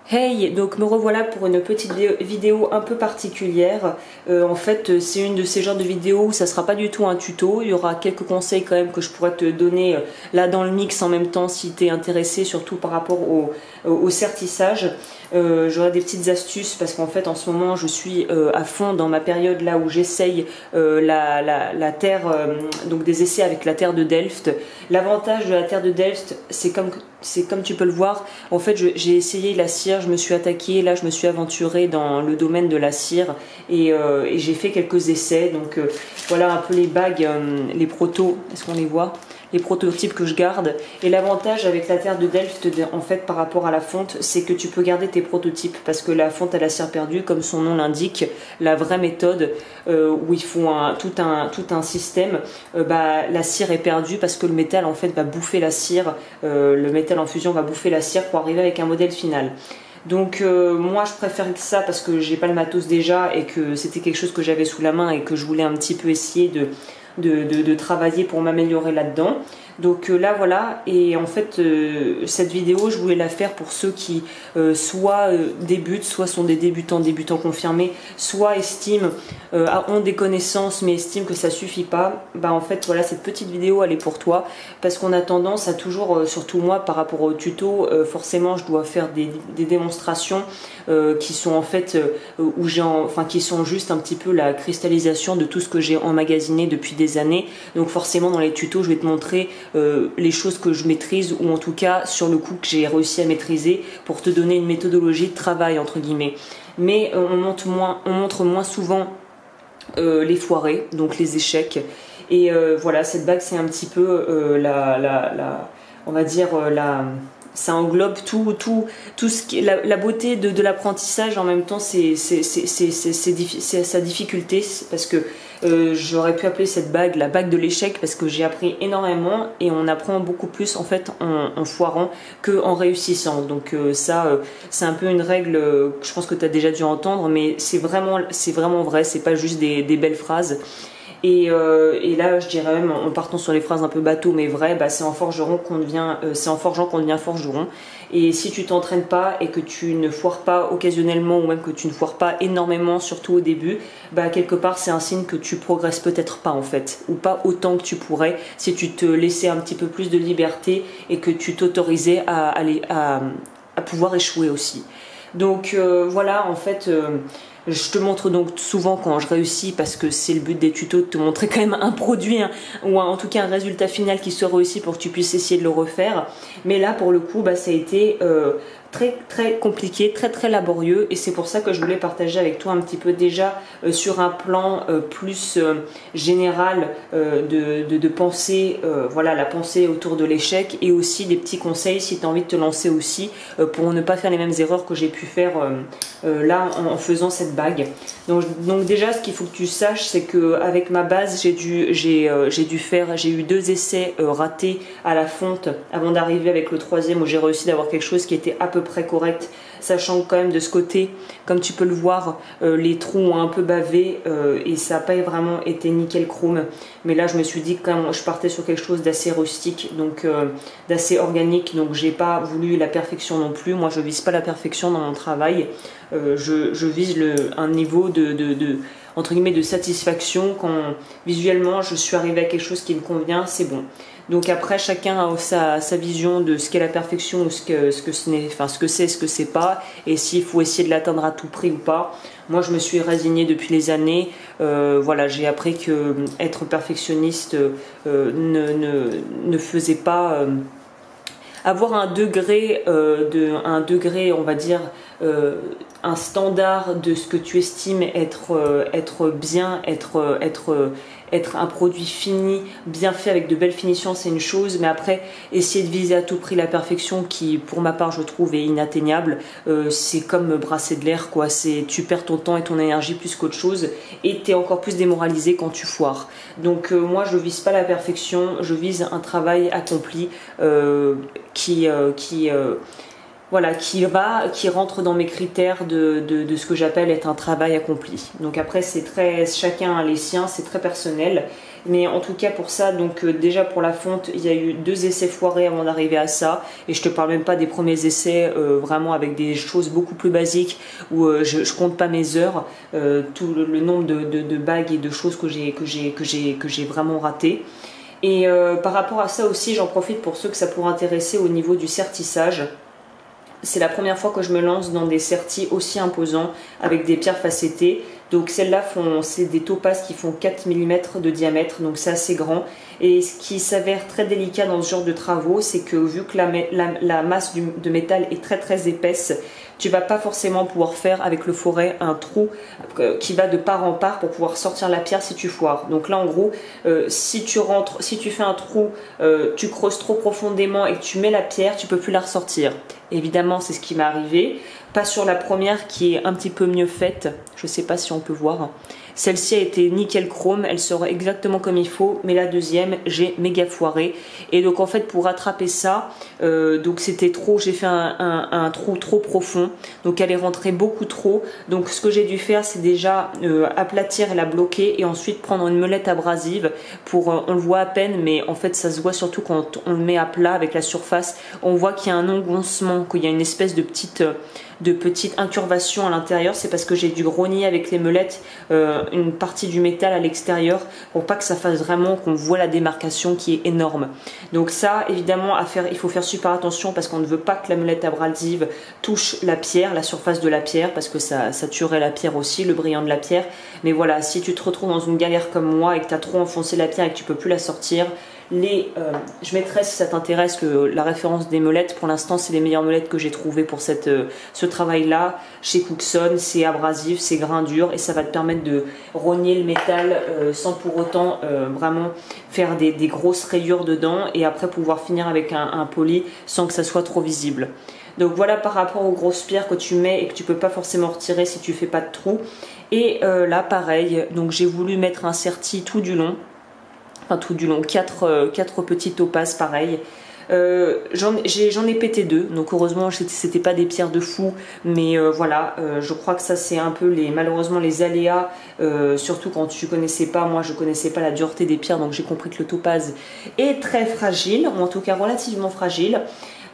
Hey, donc me revoilà pour une petite vidéo un peu particulière. En fait, c'est une de ces genres de vidéos où ça sera pas du tout un tuto. Il y aura quelques conseils quand même que je pourrais te donner là dans le mix en même temps si tu es intéressé, surtout par rapport au sertissage. J'aurai des petites astuces parce qu'en fait en ce moment je suis à fond dans ma période là où j'essaye la terre, donc des essais avec la terre de Delft. L'avantage de la terre de Delft, c'est comme tu peux le voir, en fait j'ai essayé la cire, je me suis attaquée, là je me suis aventurée dans le domaine de la cire et j'ai fait quelques essais. Donc voilà un peu les bagues, les protos, est-ce qu'on les voit? Les prototypes que je garde. Et l'avantage avec la terre de Delft en fait par rapport à la fonte, c'est que tu peux garder tes prototypes parce que la fonte à la cire perdue, comme son nom l'indique, la vraie méthode où ils font tout un système, la cire est perdue parce que le métal en fait va bouffer la cire, le métal en fusion va bouffer la cire pour arriver avec un modèle final. Donc moi je préfère ça parce que j'ai pas le matos déjà et que c'était quelque chose que j'avais sous la main et que je voulais un petit peu essayer de travailler pour m'améliorer là-dedans. Donc là voilà, et en fait cette vidéo je voulais la faire pour ceux qui soit débutent, soit sont des débutants confirmés, soit estiment, ont des connaissances mais estiment que ça suffit pas. Bah en fait voilà, cette petite vidéo elle est pour toi parce qu'on a tendance à toujours, surtout moi par rapport au tuto, forcément je dois faire des démonstrations qui sont en fait qui sont juste un petit peu la cristallisation de tout ce que j'ai emmagasiné depuis des années. Donc forcément dans les tutos je vais te montrer les choses que je maîtrise, ou en tout cas sur le coup que j'ai réussi à maîtriser pour te donner une méthodologie de travail entre guillemets. Mais on montre moins souvent les foirés, donc les échecs. Et voilà, cette bague c'est un petit peu on va dire ça englobe tout ce qui est la beauté de l'apprentissage. En même temps c'est sa difficulté parce que j'aurais pu appeler cette bague la bague de l'échec parce que j'ai appris énormément et on apprend beaucoup plus en fait en foirant que en réussissant. Donc c'est un peu une règle que je pense que tu as déjà dû entendre, mais c'est vraiment vrai, c'est pas juste des belles phrases. Et là, je dirais même, en partant sur les phrases un peu bateau mais vraies, c'est en forgeant qu'on devient forgeron. Et si tu t'entraînes pas et que tu ne foires pas occasionnellement, ou même que tu ne foires pas énormément, surtout au début, quelque part c'est un signe que tu progresses peut-être pas en fait, ou pas autant que tu pourrais si tu te laissais un petit peu plus de liberté et que tu t'autorisais à pouvoir échouer aussi. Donc voilà, en fait je te montre donc souvent quand je réussis parce que c'est le but des tutos, de te montrer quand même un produit ou en tout cas un résultat final qui soit réussi pour que tu puisses essayer de le refaire. Mais là pour le coup ça a été très compliqué, très laborieux, et c'est pour ça que je voulais partager avec toi un petit peu déjà sur un plan plus général de pensée, voilà, la pensée autour de l'échec, et aussi des petits conseils si tu as envie de te lancer aussi pour ne pas faire les mêmes erreurs que j'ai pu faire là en faisant cette bague. Donc déjà ce qu'il faut que tu saches, c'est que avec ma base j'ai eu 2 essais ratés à la fonte avant d'arriver avec le 3e où j'ai réussi d'avoir quelque chose qui était à peu près correct, sachant que quand même de ce côté, comme tu peux le voir, les trous ont un peu bavé et ça n'a pas vraiment été nickel chrome. Mais là je me suis dit que quand même, je partais sur quelque chose d'assez rustique, donc d'assez organique, donc j'ai pas voulu la perfection non plus. Moi je vise pas la perfection dans mon travail, je vise un niveau entre guillemets de satisfaction. Quand visuellement je suis arrivée à quelque chose qui me convient, c'est bon. Donc après chacun a sa vision de ce qu'est la perfection, ou ce que c'est pas, et s'il faut essayer de l'atteindre à tout prix ou pas. Moi je me suis résignée depuis les années, voilà, j'ai appris que être perfectionniste ne faisait pas avoir un degré on va dire un standard de ce que tu estimes être bien, être un produit fini, bien fait avec de belles finitions, c'est une chose, mais après essayer de viser à tout prix la perfection, qui pour ma part je trouve est inatteignable, c'est comme brasser de l'air quoi. Tu perds ton temps et ton énergie plus qu'autre chose, et tu es encore plus démoralisé quand tu foires. Donc moi je vise pas la perfection, je vise un travail accompli voilà, qui rentre dans mes critères de ce que j'appelle être un travail accompli. Donc après, chacun a les siens, c'est très personnel. Mais en tout cas pour ça, donc déjà pour la fonte, il y a eu 2 essais foirés avant d'arriver à ça. Et je te parle même pas des premiers essais, vraiment avec des choses beaucoup plus basiques où je compte pas mes heures, tout le nombre de bagues et de choses que j'ai vraiment raté. Et par rapport à ça aussi, j'en profite pour ceux que ça pourrait intéresser au niveau du sertissage. C'est la première fois que je me lance dans des sertis aussi imposants avec des pierres facettées. Donc celles-là c'est des topazes qui font 4 mm de diamètre, donc c'est assez grand. Et ce qui s'avère très délicat dans ce genre de travaux, c'est que vu que la masse de métal est très très épaisse, tu vas pas forcément pouvoir faire avec le forêt un trou qui va de part en part pour pouvoir sortir la pierre si tu foires. Donc là en gros, si tu fais un trou, tu creuses trop profondément et que tu mets la pierre, tu peux plus la ressortir. Évidemment, c'est ce qui m'est arrivé. Pas sur la première qui est un petit peu mieux faite. Je sais pas si on peut voir. Celle-ci a été nickel chrome, elle sort exactement comme il faut, mais la deuxième, j'ai méga foiré. Et donc en fait, pour rattraper ça, donc c'était trop, j'ai fait un trou trop profond, donc elle est rentrée beaucoup trop. Donc ce que j'ai dû faire, c'est déjà aplatir et la bloquer, et ensuite prendre une meulette abrasive pour, on le voit à peine, mais en fait ça se voit surtout quand on le met à plat avec la surface. On voit qu'il y a un engoncement, qu'il y a une espèce de petite incurvation à l'intérieur. C'est parce que j'ai dû grogner avec les meulettes une partie du métal à l'extérieur pour pas que ça fasse vraiment qu'on voit la démarcation qui est énorme. Donc ça, évidemment, il faut faire super attention parce qu'on ne veut pas que la meulette abrasive touche la pierre, la surface de la pierre, parce que ça tuerait la pierre aussi, le brillant de la pierre. Mais voilà, si tu te retrouves dans une galère comme moi et que tu as trop enfoncé la pierre et que tu peux plus la sortir, je mettrai, si ça t'intéresse, que la référence des meulettes. Pour l'instant, c'est les meilleures meulettes que j'ai trouvées pour ce travail-là. Chez Cookson, c'est abrasif, c'est grain dur et ça va te permettre de rogner le métal sans pour autant vraiment faire des grosses rayures dedans et après pouvoir finir avec un poli sans que ça soit trop visible. Donc voilà par rapport aux grosses pierres que tu mets et que tu peux pas forcément retirer si tu fais pas de trou. Et là, pareil, donc j'ai voulu mettre un serti tout du long. Enfin tout du long, 4 petites topazes pareil. J'en ai pété 2, donc heureusement c'était pas des pierres de fou, mais voilà, je crois que ça c'est un peu malheureusement les aléas, surtout quand tu connaissais pas, moi je connaissais pas la dureté des pierres, donc j'ai compris que le topaz est très fragile, ou en tout cas relativement fragile.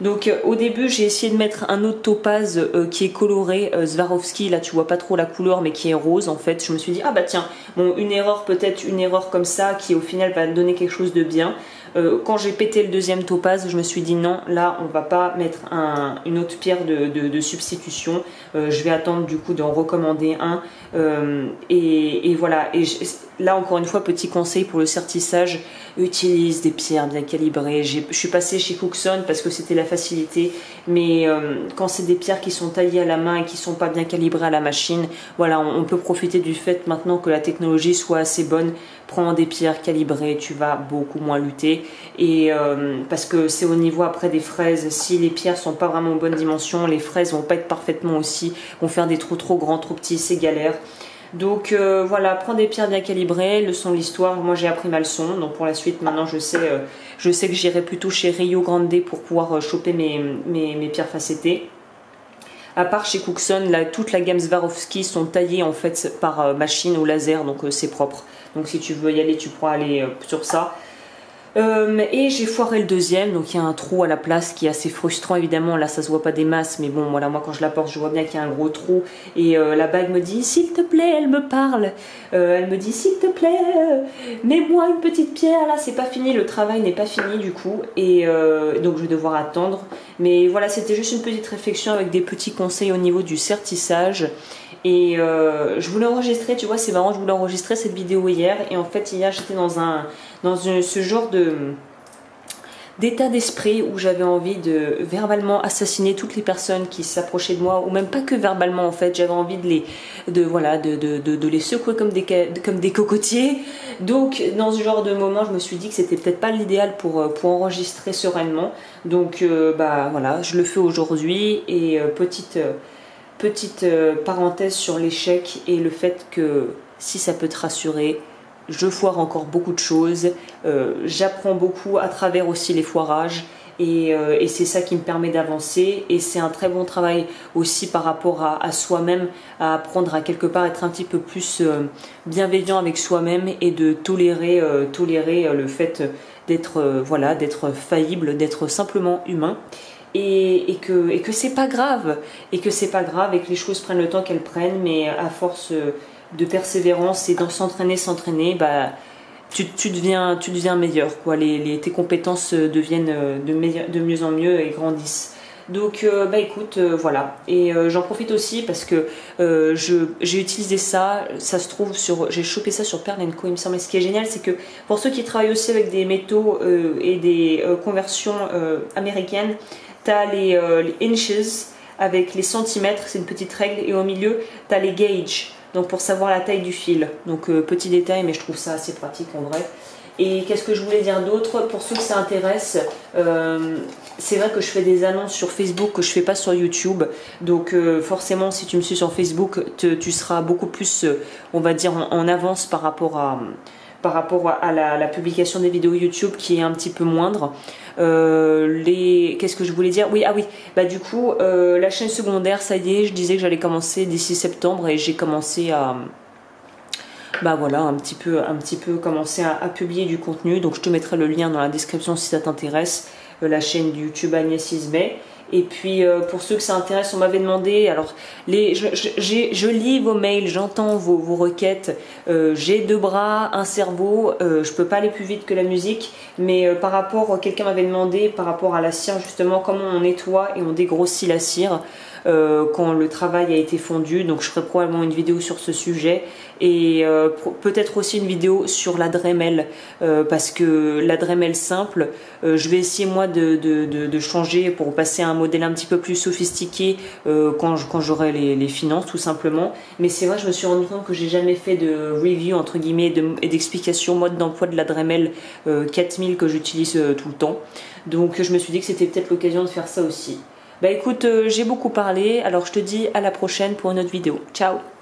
Donc au début j'ai essayé de mettre un autre topaz qui est coloré, Swarovski, là tu vois pas trop la couleur mais qui est rose en fait. Je me suis dit ah bah tiens, bon peut-être une erreur comme ça qui au final va donner quelque chose de bien. Quand j'ai pété le deuxième topaz, je me suis dit non, là on va pas mettre une autre pierre de substitution, je vais attendre du coup d'en recommander un et voilà. Et là encore une fois, petit conseil pour le sertissage, utilise des pierres bien calibrées. Je suis passée chez Cookson parce que c'était la facilité, mais quand c'est des pierres qui sont taillées à la main et qui sont pas bien calibrées à la machine, voilà, on peut profiter du fait maintenant que la technologie soit assez bonne. Prends des pierres calibrées, tu vas beaucoup moins lutter. Et parce que c'est au niveau après des fraises, si les pierres sont pas vraiment en bonne dimension, les fraises vont pas être parfaitement aussi, vont faire des trous trop grands, trop petits, c'est galère. Donc voilà, prends des pierres bien calibrées, leçon de l'histoire, moi j'ai appris ma leçon, donc pour la suite maintenant je sais que j'irai plutôt chez Rio Grande pour pouvoir choper mes pierres facettées. À part chez Cookson, toute la gamme Swarovski sont taillées en fait par machine au laser, donc c'est propre. Donc si tu veux y aller, tu pourras aller sur ça. Et j'ai foiré le deuxième, donc il y a un trou à la place qui est assez frustrant évidemment. Là ça se voit pas des masses, mais bon voilà, moi quand je la porte je vois bien qu'il y a un gros trou. Et la bague me dit s'il te plaît, elle me parle, elle me dit s'il te plaît, mets-moi une petite pierre. Là c'est pas fini, le travail n'est pas fini du coup, et donc je vais devoir attendre. Mais voilà, c'était juste une petite réflexion avec des petits conseils au niveau du sertissage. Et je voulais enregistrer, tu vois, c'est marrant, je voulais enregistrer cette vidéo hier. Et en fait, hier, j'étais dans ce genre d'état d'esprit où j'avais envie de verbalement assassiner toutes les personnes qui s'approchaient de moi, ou même pas que verbalement en fait, j'avais envie de les secouer comme des cocotiers. Donc dans ce genre de moment, je me suis dit que c'était peut-être pas l'idéal pour enregistrer sereinement. Donc bah voilà, je le fais aujourd'hui. Et petite parenthèse sur l'échec et le fait que si ça peut te rassurer, je foire encore beaucoup de choses, j'apprends beaucoup à travers aussi les foirages, et c'est ça qui me permet d'avancer, et c'est un très bon travail aussi par rapport à soi-même, à apprendre à quelque part être un petit peu plus bienveillant avec soi-même et de tolérer le fait d'être voilà, d'être faillible, d'être simplement humain. Et que c'est pas grave, et que les choses prennent le temps qu'elles prennent, mais à force de persévérance et d'en s'entraîner, bah tu deviens meilleur, quoi. Tes compétences deviennent de mieux en mieux et grandissent. Donc bah écoute, voilà. Et j'en profite aussi parce que j'ai utilisé ça se trouve j'ai chopé ça sur Pearl & Co, il me semble. Et ce qui est génial, c'est que pour ceux qui travaillent aussi avec des métaux et des conversions américaines, t'as les inches avec les centimètres, c'est une petite règle, et au milieu t'as les gauges, donc pour savoir la taille du fil. Donc petit détail, mais je trouve ça assez pratique en vrai. Et qu'est-ce que je voulais dire d'autre? Pour ceux que ça intéresse, c'est vrai que je fais des annonces sur Facebook que je fais pas sur YouTube. Donc forcément, si tu me suis sur Facebook, tu seras beaucoup plus, on va dire, en avance par rapport à la publication des vidéos YouTube, qui est un petit peu moindre. Qu'est-ce que je voulais dire? Oui, bah du coup, la chaîne secondaire, ça y est, je disais que j'allais commencer d'ici septembre, et j'ai commencé à bah voilà, un petit peu commencer à publier du contenu. Donc je te mettrai le lien dans la description si ça t'intéresse, la chaîne YouTube Agnès Ismay. Et puis pour ceux que ça intéresse, on m'avait demandé, alors je lis vos mails, j'entends vos requêtes, j'ai 2 bras, un cerveau, je peux pas aller plus vite que la musique, mais quelqu'un m'avait demandé par rapport à la cire, justement, comment on nettoie et on dégrossit la cire quand le travail a été fondu. Donc je ferai probablement une vidéo sur ce sujet, et peut-être aussi une vidéo sur la Dremel, parce que la Dremel simple, je vais essayer moi de changer pour passer à un modèle un petit peu plus sophistiqué quand j'aurai les finances, tout simplement. Mais c'est vrai, je me suis rendu compte que j'ai jamais fait de review entre guillemets et d'explication mode d'emploi de la Dremel 4000 que j'utilise tout le temps. Donc je me suis dit que c'était peut-être l'occasion de faire ça aussi. Bah écoute, j'ai beaucoup parlé, alors je te dis à la prochaine pour une autre vidéo. Ciao!